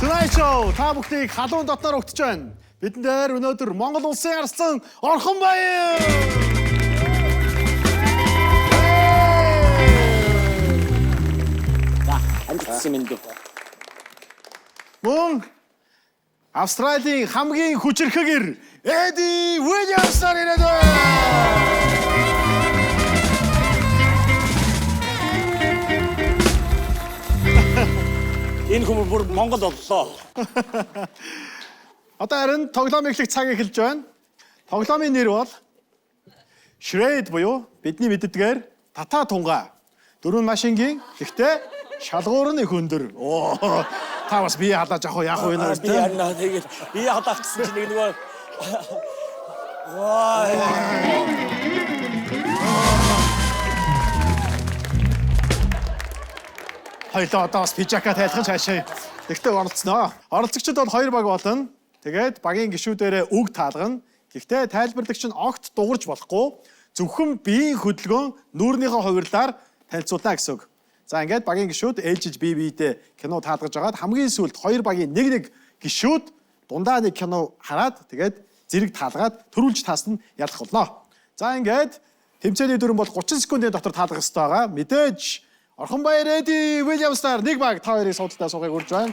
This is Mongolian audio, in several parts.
Tonight Show та бүхнийг халуун дотноор өгтөж байна. Бидэн дээр өнөөдөр Монгол улсын арсан Орхон Баян. Амжилтсан мэндүү. Мөн Австралийн хамгийн хүчирхэгэр Эди Уильямс ирээд байна. Энэ хүмүүс бүр Монгол боллоо. Одоо харин тоглоом эхлэх цаг эхэлж байна. Тоглоомын нэр бол Shred буюу бидний мэддгээр татаа тунгаа. Дөрвөн машингийн гэхдээ шалгуур нь их өндөр. Оо та бас бие халааж авах яах вэ нэр Би харна тэгээд би хадагчсан чинь нэг нөгөө ваа. Хоёлоо одоо бас пижака тайлхан цаашаа. Тэгтээ оролцсноо. Оролцогчид бол 2 баг болно. Тэгээд багийн гишүүдээрээ үг таалгана. Гэхдээ тайлбарлагч нь огт дуурж болохгүй. Зөвхөн биеийн хөдөлгөөн нүүрнийхээ хувирлаар танилцуулна гэсэн үг. За ингээд багийн гишүүд ээлжиж бие биедээ кино таалгаж агаад хамгийн сүүлд 2 багийн нэг гишүүд дундаа нэг кино хараад тэгээд зэрэг таалгаад төрүүлж таасна ялах болно. За ингээд тэмцээний дүрэн бол 30 секундын дотор таалгах хэрэгтэй байгаа. Мэдээж Орхон Баян Эди Уильямстаар нэг баг та хоёрыг суудалтаа суугыг урьж байна.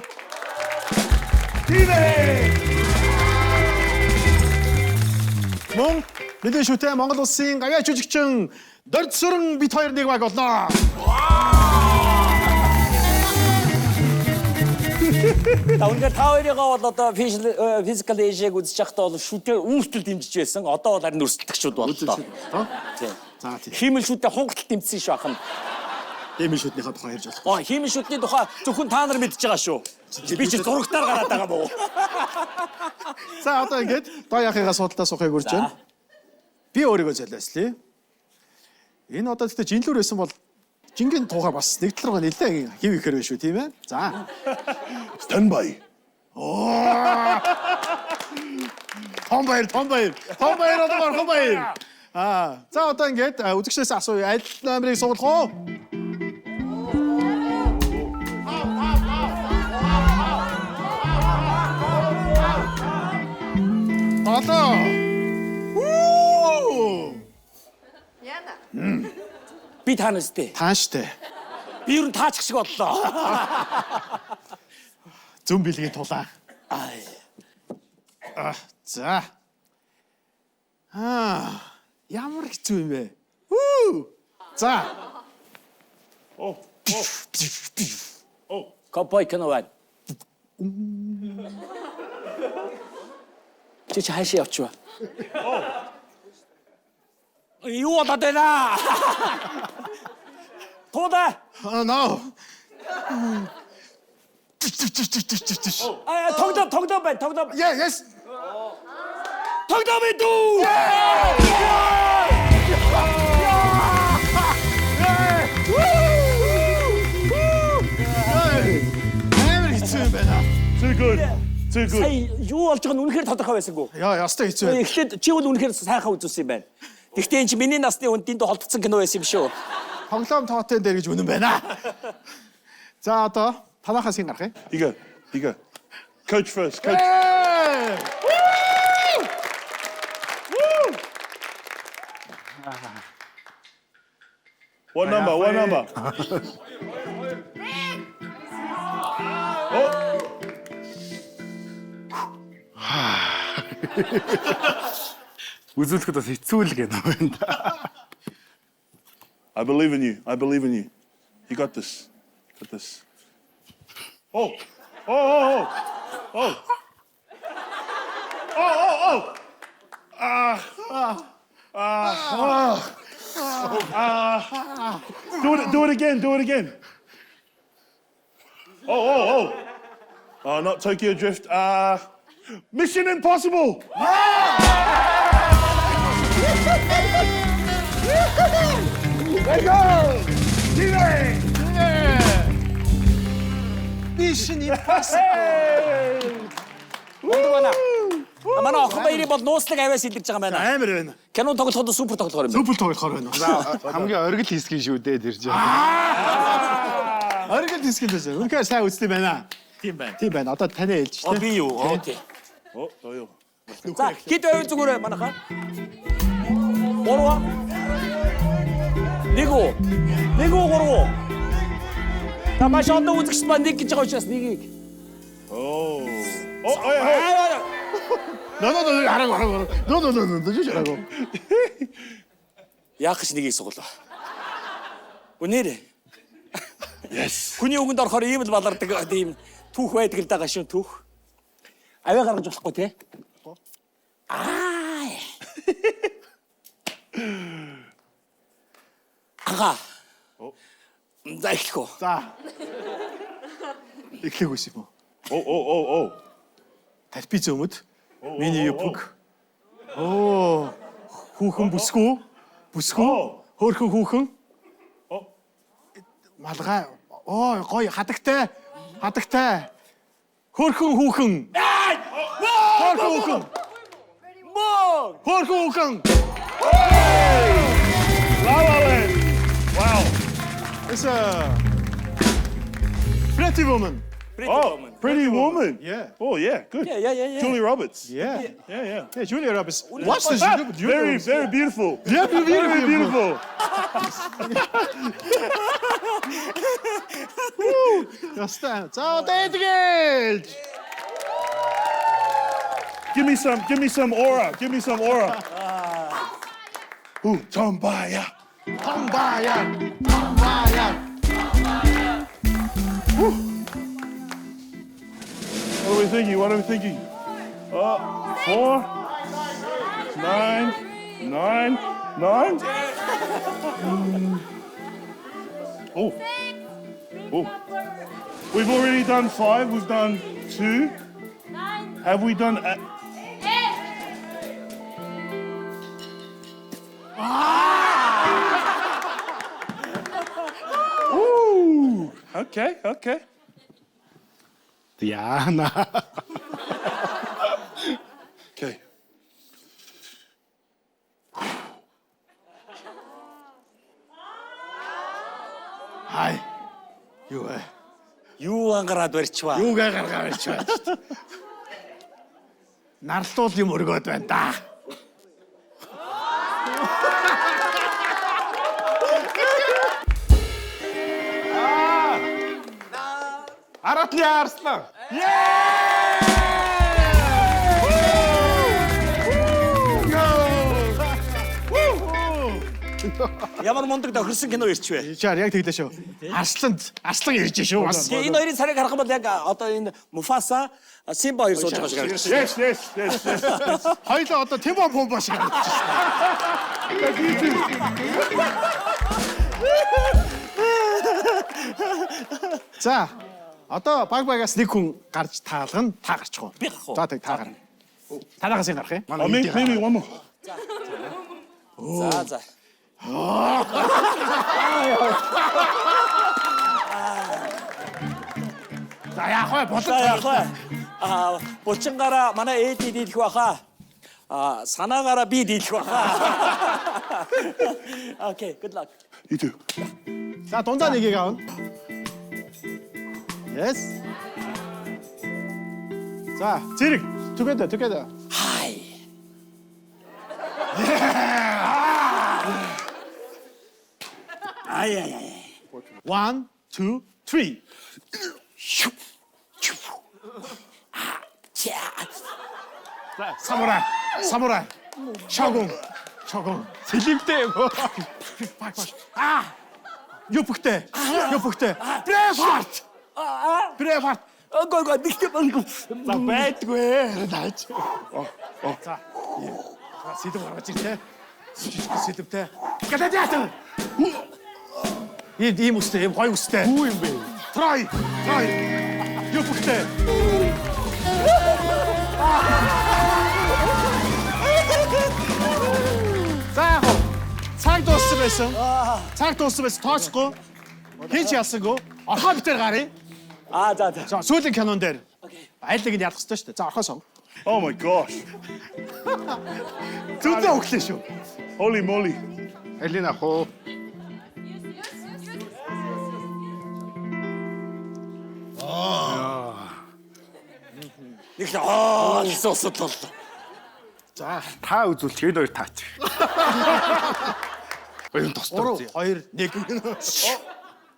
Мөн мэдээж шүтээ Монгол улсын гавьяа жүжигчин Дорд Сүрэн бит хоёр нэг баг болноо. Та үнээр та хоёрыгаа бол одоо physical age-ийг үзэж байхдаа бол шүтээ үүртэл дэмжиж байсан. Одоо бол харин өрсөлдөгчүүд боллоо. Тийм. За тийм. Хиймэл шүтээ хунгалтал дэмжсэн шүү ахна. Эмийн шүтнийхээ тухай ярьж болох. Хиймэл шүтний тухай зөвхөн та нар мэдж байгаа шүү. Би ч зурагтаар гараад байгаа мó. За одоо ингээд доо яхихаа судалтаа суухыг урьж байна. Би өөрийгөө золиослъя. Энэ одоо тэгтээ жинлүүр байсан бол жингийн туугаар бас нэг талраа нэлээ хив ихээр байна шүү тийм ээ. За. Standby. Том баяр одоо Орхон Баян. За одоо ингээд үзэгчдээс асууя. Аль номерыг сугалах уу? Одоо. Яна. Би таанастэй. Тааштай. Би юу таачих шиг боллоо. Зүн билгийн тулаа. За. Ямар хэцүү юм бэ? За. Копой киновад. Чи хаашаа явчихва. Юу болоод байна? Тода. No. Тогдоо байна. Yes. Тогдоо мэдүү. Амар хэцүү юм байна. Too good. Too good. Сая юу болж байгааг нь үнэхээр тодорхой байсангүй. Ястай хэцүү байна. Эхлээд чи бол үнэхээр сайхан үзүүлсэн юм байна. Гэхдээ энэ чи миний насны хүнд дэндүү холдсон кино байсан юм шүү. Тоглоом тоотын дээр гэж үнэн байна. За одоо танахаас ин гарах юм. You go. Coach first. Coach. What number? Үзүүлэхэд бас хэцүү л гэнэ байна. I believe in you. You got this. Oh. Do it again. Oh. Not Tokyo Drift. Mission Impossible. There you go. Mission Impossible. Манай Орхон Баярыг бол нууцлаг авиас илэрж байгаа юм байна. Амар байна. Кино тоглоход супер тоглохоор юм байна. Супер тоглохоор байна. Хамгийн оргил хийсгэн шүү дээ тэр чинь. Оргил дискэндээс үнэхээр сайн үзтий байна. Тийм байна. Тийм байна. Одоо таны ээлж Оо шүү дээ. би юу? Окей. Oh. За, хэд байв зүгээр манайхаа? 3. Нэг үү? 3. Та маш одоо үзэгч маань нэг гэж байгаа учраас нэгийг. Oh, yeah. No. Жишээгүй. Яах гэж нэгийг суглаа. Үнээрээ. Yes. Хүний өгөнд орохоор ийм л балардаг тийм түүх байдаг л да гашуун түүх. Аваа гаргаж болохгүй те. Аа. Ага. За эхлэх үү. За. Эхлэх үс юм уу? Oh. Тарпи зөөмөд. Миний юпг. Оо. Хүүхэн бүсгүй. Хөөрхөн хүүхэн. Малгай. Оо, гоё хадагтай. Хөөрхөн хүүхэн. Хөөрхөн хүүхэн. La La Land. Wow. It's a Pretty Woman. Pretty Woman. Yeah. Oh, yeah. Good. Yeah. Julia Roberts. Yeah. Yeah. Yeah, Julia Roberts. Watch this. Very beautiful. Yeah, Very beautiful. Яста. За одоо эдгээл. Give me some aura. Ooh, Tombaya. Tombayan. What are we thinking? 4, 9. Oh. We've already done 5. We've done 2. Have we done? Ooh. Okay. Яана. Okay. Хай. Юу вэ? Юу ангараад барьчваа. Юугаа гаргаа барьж байна. Нарлуул юм өргөд байна да. Аратны Арслан. Ямар мундаг тохирсон кино ирчвэ. Чаар яг тэгдэ шүү. Арслан ирж шүү бас. Тэгээ энэ хоёрын царайг харах юм бол яг одоо энэ Муфаса, Симба хоёр сууж байгаа шиг харагдаж байна. Yes. Хоёлоо одоо Тимбо Пумба шиг харагдаж байна. За. Одоо багаас нэг хүн гарч таалгана, та гарчих уу? Би гарах уу? За тэг та гар. Танаас нь гарах юм. Maybe one more. За. За яах вэ? Булчингаараа манай ээди дийлэх байхаа. Санаагаараа би дийлэх байхаа. Okay, good luck. You too. За дундаа нэгийг аавна. Yes. За, зэрэг. Together. Hi. 1, 2, 3. 사무라이. 셔궁. Сэлэмтэй юм. Юпхтэй. Бреварт. Гоо нэгтэй банг. За байдгүй. Наач. За. Сэдв гаргаж иртээ. Сэдвтэй. Гадаадяатар. Ийм үстэй, ийм гоё үстэй. Юу юм бэ? Трой. Юпхтэй. За. Цаг дууссан байсан. Тооцохгүй. Хинч ялсангүй. Орхоо битэр гарыг. За. За, сүүлийн канон дээр. Айлыг нь ялах хэрэгтэй шүү дээ. За, орхоо сон. Oh my gosh. Зүдээ өглөө шүү. Holy moly. Алина хоо. Нэг гэсэн усад боллоо. За Та үзүүлчих энэ хоёр таач. Хоёрын тостоо. 3 2 1.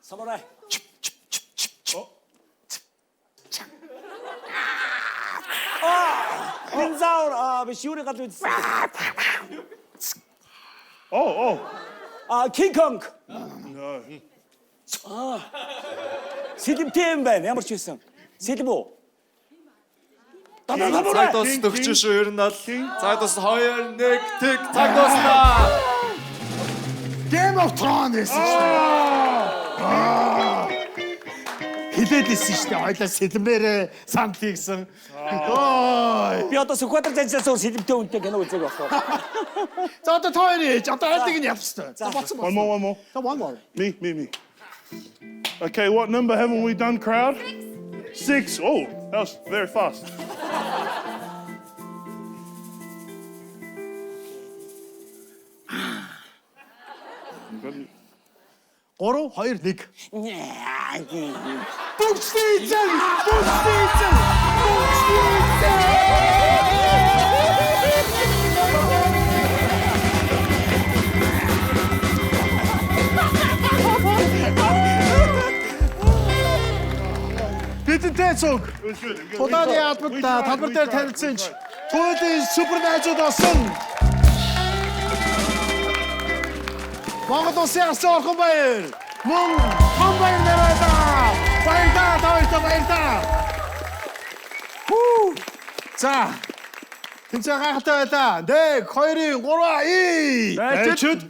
Самурай. Динозавр биш юуны гал үзсэн. Oh, King Kong. no. Сэлэмтэй юм байна. Ямар ч байсан. Сэлэм үү? Цаг дуусна өгч шүү ер нь бол. Цаг дуусна 2 1 тэг цаг дуусна. Game of Thrones гэсэн шүү дээ. Хилээд исэн шүү дээ. Хоёлаа сэлмээрээ санд хийгсэн. Ой. Би одоо Сүхбаатар занцаас сэлэмтэй үнтэй кино үзег байхгүй. За одоо тойрч. Одоо айлыг нь явах шүү дээ. За боцсон. One more. За one more. Me. Okay, what number haven't we done, crowd? 6. Oh, that was very fast. Гурав, 2 1. Бидэнтэй цуг. Удааны албад талбар дээр танилцсан ч түүний супер найзууд болсон. Монгол улсын арсан орхон баяр. Мөн том баяр нэрээ. Баярлалаа. За. Тэнцээ гайхалтай байлаа. 1 2 3 Ачид.